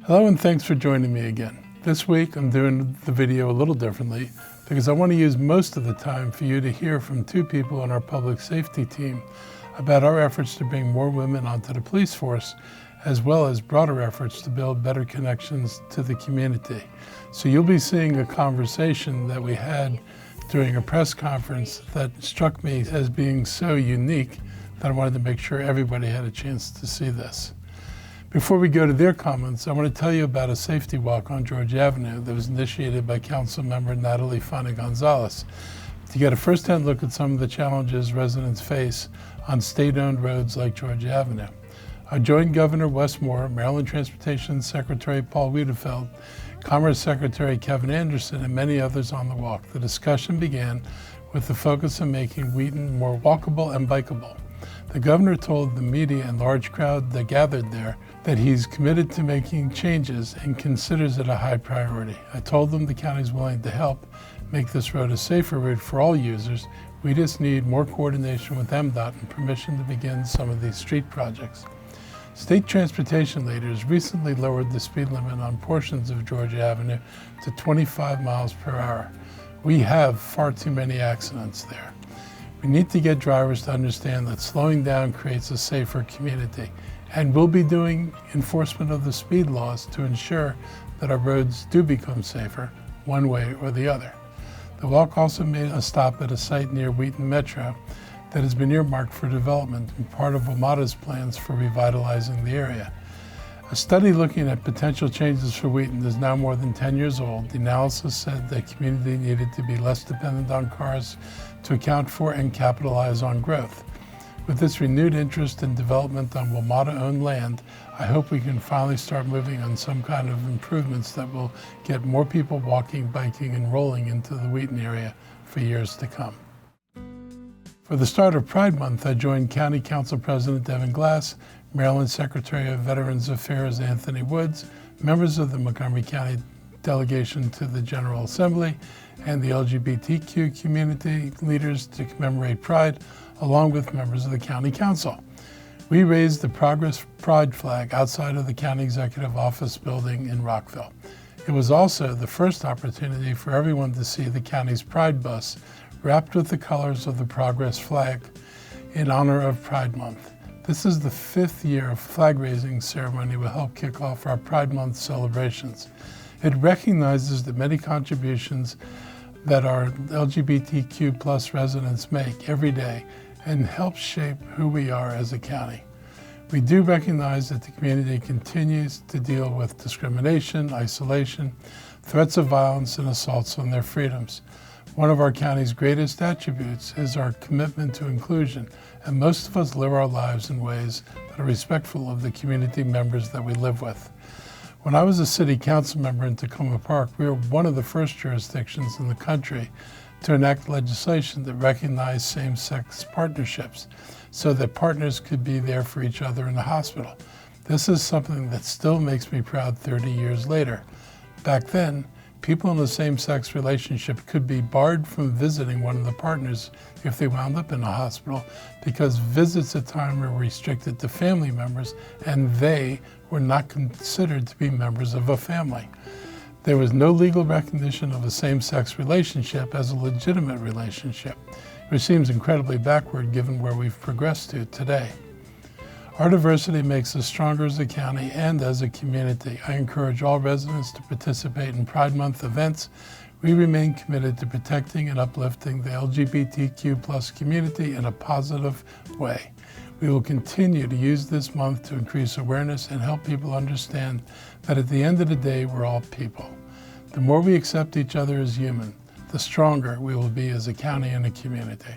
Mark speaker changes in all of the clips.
Speaker 1: Hello and thanks for joining me again. This week I'm doing the video a little differently because I want to use most of the time for you to hear from two people on our public safety team about our efforts to bring more women onto the police force, as well as broader efforts to build better connections to the community. So you'll be seeing a conversation that we had during a press conference that struck me as being so unique that I wanted to make sure everybody had a chance to see this. Before we go to their comments, I want to tell you about a safety walk on George Avenue that was initiated by Councilmember Natali Fani-Gonzalez to get a first-hand look at some of the challenges residents face on state-owned roads like George Avenue. I joined Governor Wes Moore, Maryland Transportation Secretary Paul Wiedefeld, Commerce Secretary Kevin Anderson, and many others on the walk. The discussion began with the focus on making Wheaton more walkable and bikeable. The governor told the media and large crowd that gathered there that he's committed to making changes and considers it a high priority. I told them the county's willing to help make this road a safer route for all users. We just need more coordination with MDOT and permission to begin some of these street projects. State transportation leaders recently lowered the speed limit on portions of George Avenue to 25 miles per hour. We have far too many accidents there. We need to get drivers to understand that slowing down creates a safer community, and we'll be doing enforcement of the speed laws to ensure that our roads do become safer one way or the other. The walk also made a stop at a site near Wheaton Metro that has been earmarked for development and part of WMATA's plans for revitalizing the area. A study looking at potential changes for Wheaton is now more than 10 years old. The analysis said the community needed to be less dependent on cars to account for and capitalize on growth. With this renewed interest in development on WMATA-owned land, I hope we can finally start moving on some kind of improvements that will get more people walking, biking, and rolling into the Wheaton area for years to come. For the start of Pride Month, I joined County Council President Devin Glass, Maryland Secretary of Veterans Affairs Anthony Woods, members of the Montgomery County delegation to the General Assembly, and the LGBTQ community leaders to commemorate Pride, along with members of the County Council. We raised the Progress Pride flag outside of the County Executive Office building in Rockville. It was also the first opportunity for everyone to see the county's Pride bus wrapped with the colors of the Progress flag in honor of Pride Month. This is the 5th year of flag-raising ceremony will help kick off our Pride Month celebrations. It recognizes the many contributions that our LGBTQ plus residents make every day and helps shape who we are as a county. We do recognize that the community continues to deal with discrimination, isolation, threats of violence, and assaults on their freedoms. One of our county's greatest attributes is our commitment to inclusion, and most of us live our lives in ways that are respectful of the community members that we live with. When I was a city council member in Tacoma Park, we were one of the first jurisdictions in the country to enact legislation that recognized same-sex partnerships so that partners could be there for each other in the hospital. This is something that still makes me proud 30 years later. Back then, people in a same-sex relationship could be barred from visiting one of the partners if they wound up in a hospital because visits at the time were restricted to family members and they were not considered to be members of a family. There was no legal recognition of a same-sex relationship as a legitimate relationship, which seems incredibly backward given where we've progressed to today. Our diversity makes us stronger as a county and as a community. I encourage all residents to participate in Pride Month events. We remain committed to protecting and uplifting the LGBTQ plus community in a positive way. We will continue to use this month to increase awareness and help people understand that at the end of the day, we're all people. The more we accept each other as human, the stronger we will be as a county and a community.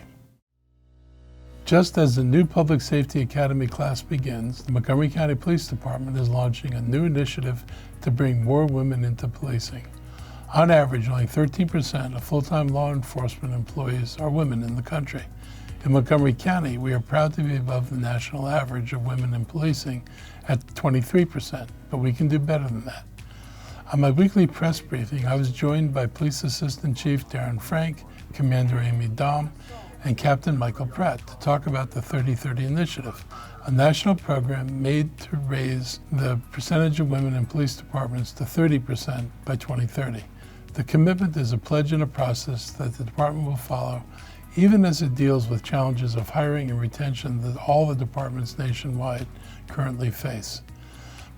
Speaker 1: Just as the new Public Safety Academy class begins, the Montgomery County Police Department is launching a new initiative to bring more women into policing. On average, only 13% of full-time law enforcement employees are women in the country. In Montgomery County, we are proud to be above the national average of women in policing at 23%, but we can do better than that. On my weekly press briefing, I was joined by Police Assistant Chief Darren Francke, Commander Amy Daum, and Captain Michael Pratt to talk about the 30-30 Initiative, a national program made to raise the percentage of women in police departments to 30% by 2030. The commitment is a pledge and a process that the department will follow, even as it deals with challenges of hiring and retention that all the departments nationwide currently face.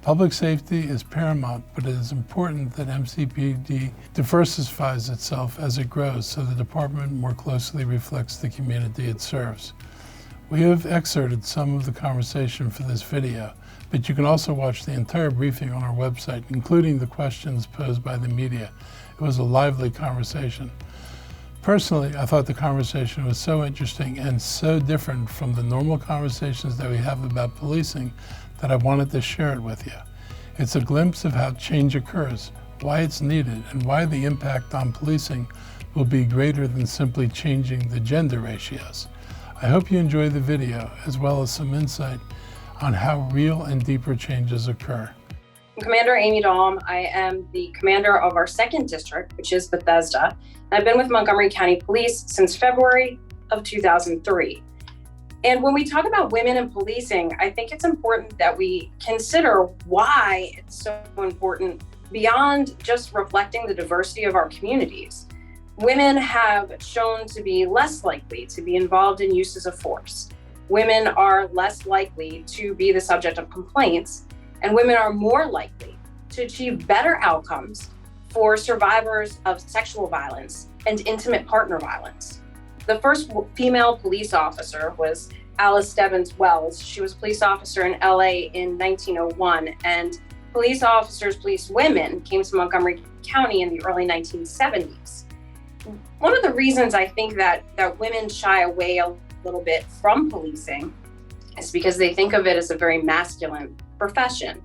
Speaker 1: Public safety is paramount, but it is important that MCPD diversifies itself as it grows so the department more closely reflects the community it serves. We have excerpted some of the conversation for this video, but you can also watch the entire briefing on our website, including the questions posed by the media. It was a lively conversation. Personally, I thought the conversation was so interesting and so different from the normal conversations that we have about policing that I wanted to share it with you. It's a glimpse of how change occurs, why it's needed, and why the impact on policing will be greater than simply changing the gender ratios. I hope you enjoy the video, as well as some insight on how real and deeper changes occur.
Speaker 2: I'm Commander Amy Daum. I am the commander of our second district, which is Bethesda. I've been with Montgomery County Police since February of 2003. And when we talk about women in policing, I think it's important that we consider why it's so important beyond just reflecting the diversity of our communities. Women have shown to be less likely to be involved in uses of force. Women are less likely to be the subject of complaints, and women are more likely to achieve better outcomes for survivors of sexual violence and intimate partner violence. The first female police officer was Alice Stebbins Wells. She was a police officer in LA in 1901, and police women came to Montgomery County in the early 1970s. One of the reasons I think that women shy away a little bit from policing is because they think of it as a very masculine profession.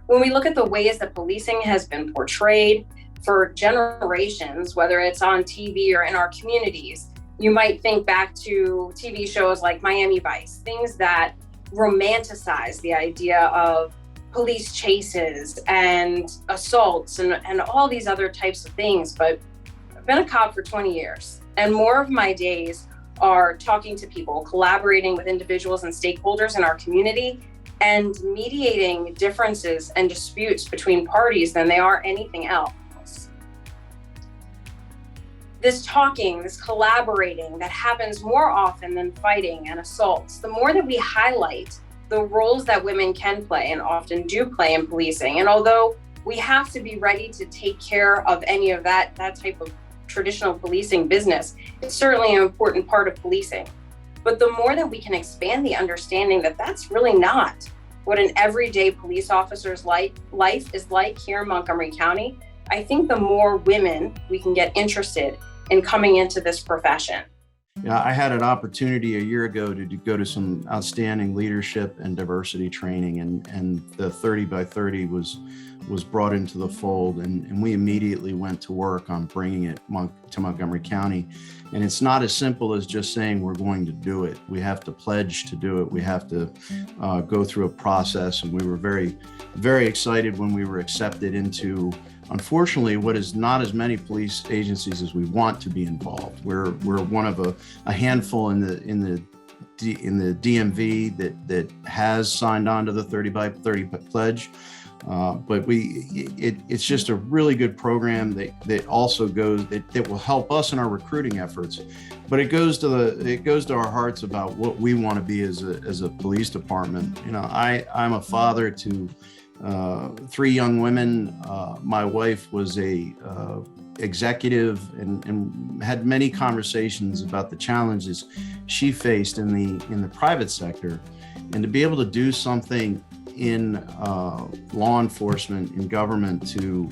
Speaker 2: When we look at the ways that policing has been portrayed for generations, whether it's on TV or in our communities, you might think back to TV shows like Miami Vice, things that romanticize the idea of police chases and assaults and all these other types of things. But I've been a cop for 20 years, and more of my days are talking to people, collaborating with individuals and stakeholders in our community, and mediating differences and disputes between parties than they are anything else. This talking, this collaborating that happens more often than fighting and assaults, the more that we highlight the roles that women can play and often do play in policing. And although we have to be ready to take care of any of that type of traditional policing business, it's certainly an important part of policing. But the more that we can expand the understanding that that's really not what an everyday police officer's life is like here in Montgomery County, I think the more women we can get interested in coming into this profession.
Speaker 3: Yeah, I had an opportunity a year ago to go to some outstanding leadership and diversity training, and the 30 by 30 was brought into the fold, and we immediately went to work on bringing it to Montgomery County. And it's not as simple as just saying we're going to do it. We have to pledge to do it. We have to go through a process, and we were very, very excited when we were accepted into, unfortunately, what is not as many police agencies as we want to be involved. We're one of a handful in the DMV that has signed on to the 30 by 30 pledge. But it's just a really good program that also goes that will help us in our recruiting efforts. But it goes to our hearts about what we want to be as a police department. You know, I'm a father to 3 young women. My wife was a executive and had many conversations about the challenges she faced in the private sector, and to be able to do something in law enforcement, in government, to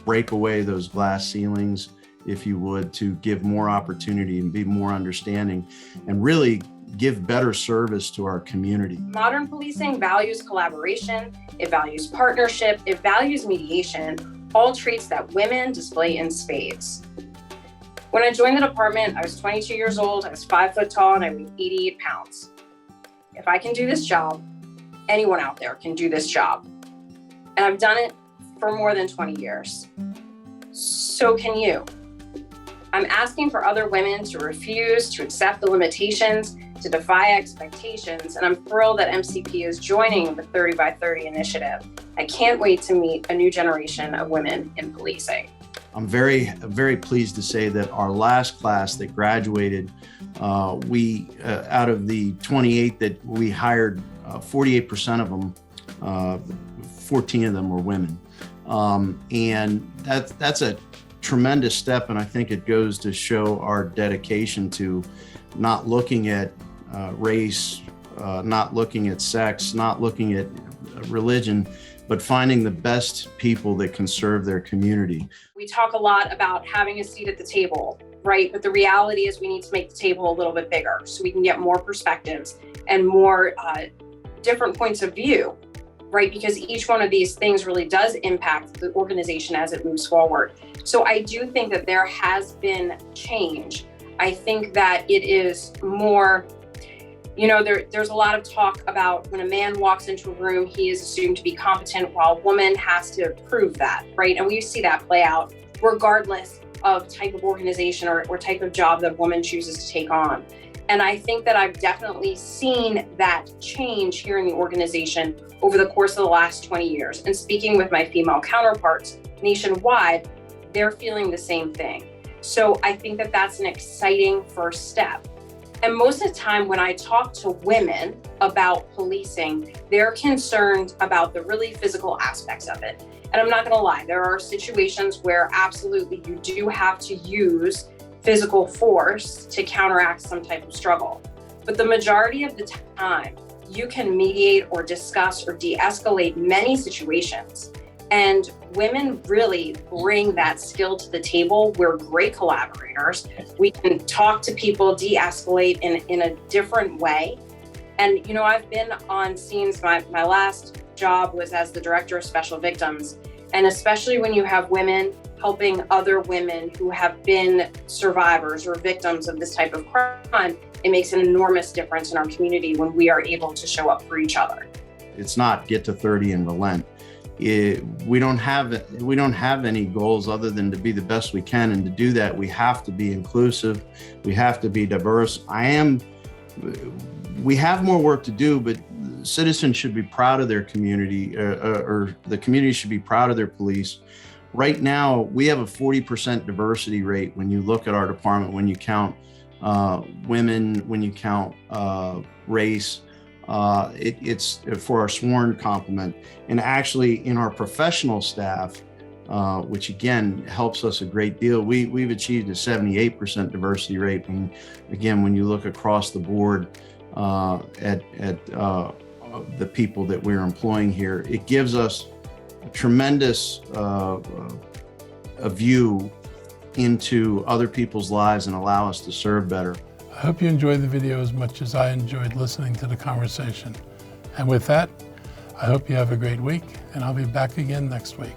Speaker 3: break away those glass ceilings, if you would, to give more opportunity and be more understanding and really give better service to our community.
Speaker 2: Modern policing values collaboration, it values partnership, it values mediation, all traits that women display in spades. When I joined the department, I was 22 years old, I was 5 foot tall, and I weighed 88 pounds. If I can do this job, anyone out there can do this job. And I've done it for more than 20 years. So can you. I'm asking for other women to refuse to accept the limitations, to defy expectations, and I'm thrilled that MCP is joining the 30 by 30 initiative. I can't wait to meet a new generation of women in policing.
Speaker 3: I'm very pleased to say that our last class that graduated, we out of the 28 that we hired, 48% of them, 14 of them were women. And that's a tremendous step, and I think it goes to show our dedication to not looking at race, not looking at sex, not looking at religion, but finding the best people that can serve their community.
Speaker 2: We talk a lot about having a seat at the table, right? But the reality is we need to make the table a little bit bigger so we can get more perspectives and more different points of view, right? Because each one of these things really does impact the organization as it moves forward. So I do think that there has been change. I think that it is more, there's a lot of talk about when a man walks into a room, he is assumed to be competent while a woman has to prove that, right? And we see that play out regardless of type of organization or type of job that a woman chooses to take on. And I think that I've definitely seen that change here in the organization over the course of the last 20 years. And speaking with my female counterparts nationwide, they're feeling the same thing. So I think that that's an exciting first step. And most of the time when I talk to women about policing, they're concerned about the really physical aspects of it. And I'm not gonna lie, there are situations where absolutely you do have to use physical force to counteract some type of struggle. But the majority of the time, you can mediate or discuss or de-escalate many situations. And women really bring that skill to the table. We're great collaborators. We can talk to people, de-escalate in a different way. And, I've been on scenes, my last job was as the director of special victims. And especially when you have women helping other women who have been survivors or victims of this type of crime, it makes an enormous difference in our community when we are able to show up for each other.
Speaker 3: It's not get to 30 and relent. We don't have any goals other than to be the best we can, and to do that we have to be inclusive, we have to be diverse. We have more work to do, but citizens should be proud of their community, or the community should be proud of their police. Right now, we have a 40% diversity rate when you look at our department, when you count women, when you count race. It's for our sworn complement. And actually in our professional staff, which again helps us a great deal, we've achieved a 78% diversity rate. And again, when you look across the board at the people that we're employing here, it gives us a tremendous a view into other people's lives and allow us to serve better.
Speaker 1: I hope you enjoyed the video as much as I enjoyed listening to the conversation. And with that, I hope you have a great week, and I'll be back again next week.